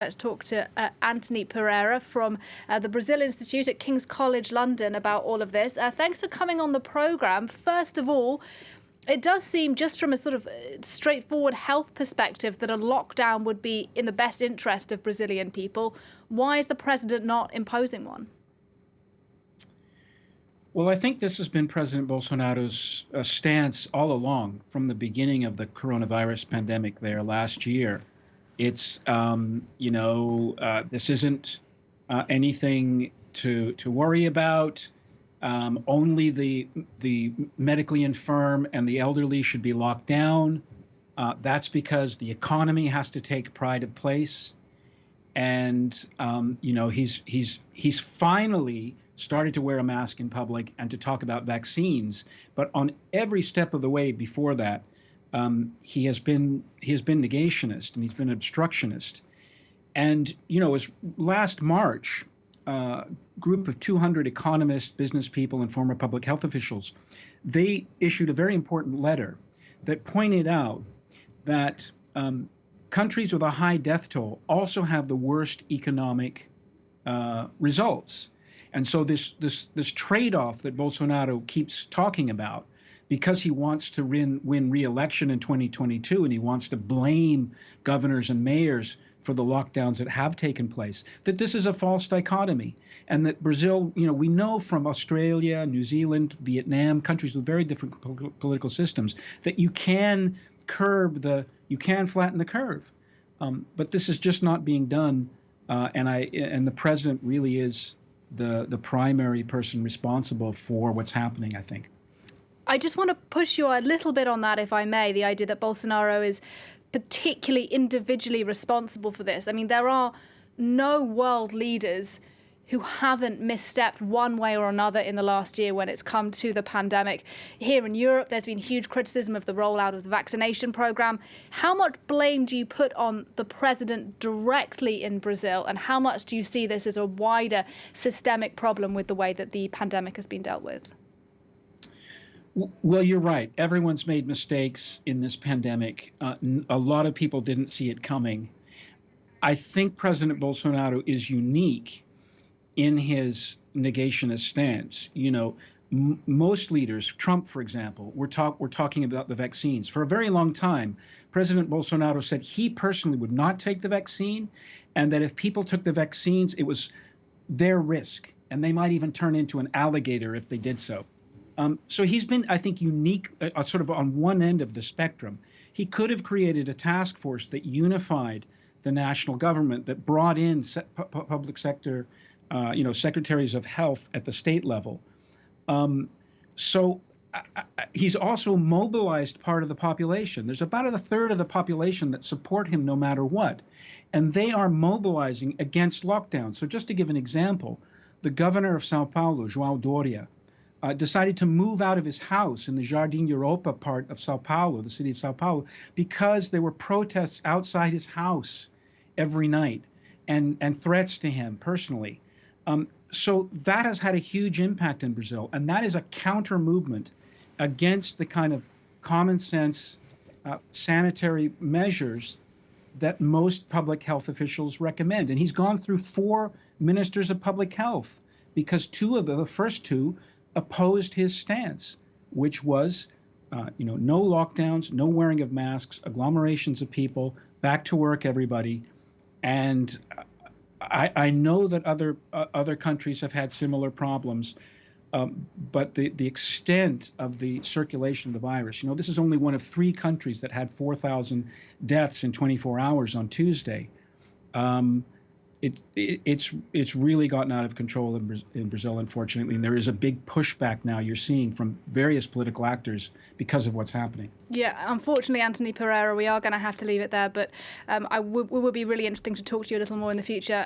Let's talk to Anthony Pereira from the Brazil Institute at King's College London about all of this. Thanks for coming on the programme. First of all, it does seem, just from a sort of straightforward health perspective, that a lockdown would be in the best interest of Brazilian people. Why is the president not imposing one? Well, I think this has been President Bolsonaro's stance all along from the beginning of the coronavirus pandemic there last year. It's, this isn't anything to worry about. Only the medically infirm and the elderly should be locked down. That's because the economy has to take pride of place. And, he's finally started to wear a mask in public and to talk about vaccines. But on every step of the way before that, he has been negationist and he's been obstructionist. And, as last March, a group of 200 economists, business people, and former public health officials, they issued a very important letter that pointed out that countries with a high death toll also have the worst economic results. And so this trade-off that Bolsonaro keeps talking about, because he wants to win re-election in 2022 and he wants to blame governors and mayors for the lockdowns that have taken place, that this is a false dichotomy. And that Brazil, we know from Australia, New Zealand, Vietnam, countries with very different political systems, that you can flatten the curve. But this is just not being done. And the president really is the primary person responsible for what's happening, I think. I just want to push you a little bit on that, if I may, the idea that Bolsonaro is particularly individually responsible for this. I mean, there are no world leaders who haven't misstepped one way or another in the last year when it's come to the pandemic. Here in Europe, there's been huge criticism of the rollout of the vaccination program. How much blame do you put on the president directly in Brazil, and how much do you see this as a wider systemic problem with the way that the pandemic has been dealt with? Well, you're right. Everyone's made mistakes in this pandemic. A lot of people didn't see it coming. I think President Bolsonaro is unique in his negationist stance. Most leaders, Trump, for example, we're talking about the vaccines. For a very long time, President Bolsonaro said he personally would not take the vaccine, and that if people took the vaccines, it was their risk, and they might even turn into an alligator if they did so. So he's been, I think, unique, sort of on one end of the spectrum. He could have created a task force that unified the national government, that brought in public sector, secretaries of health at the state level. He's also mobilized part of the population. There's about a third of the population that support him no matter what. And they are mobilizing against lockdown. So just to give an example, the governor of Sao Paulo, João Doria, decided to move out of his house in the Jardim Europa part of Sao Paulo, the city of Sao Paulo, because there were protests outside his house every night and threats to him personally. So that has had a huge impact in Brazil, and that is a counter movement against the kind of common sense sanitary measures that most public health officials recommend. And he's gone through 4 ministers of public health because the first two opposed his stance, which was, no lockdowns, no wearing of masks, agglomerations of people, back to work, everybody. And I know that other countries have had similar problems, but the extent of the circulation of the virus, this is only one of 3 countries that had 4,000 deaths in 24 hours on Tuesday. It's really gotten out of control in Brazil, unfortunately, and there is a big pushback now you're seeing from various political actors because of what's happening. Yeah, unfortunately, Anthony Pereira, we are going to have to leave it there, but it would be really interesting to talk to you a little more in the future.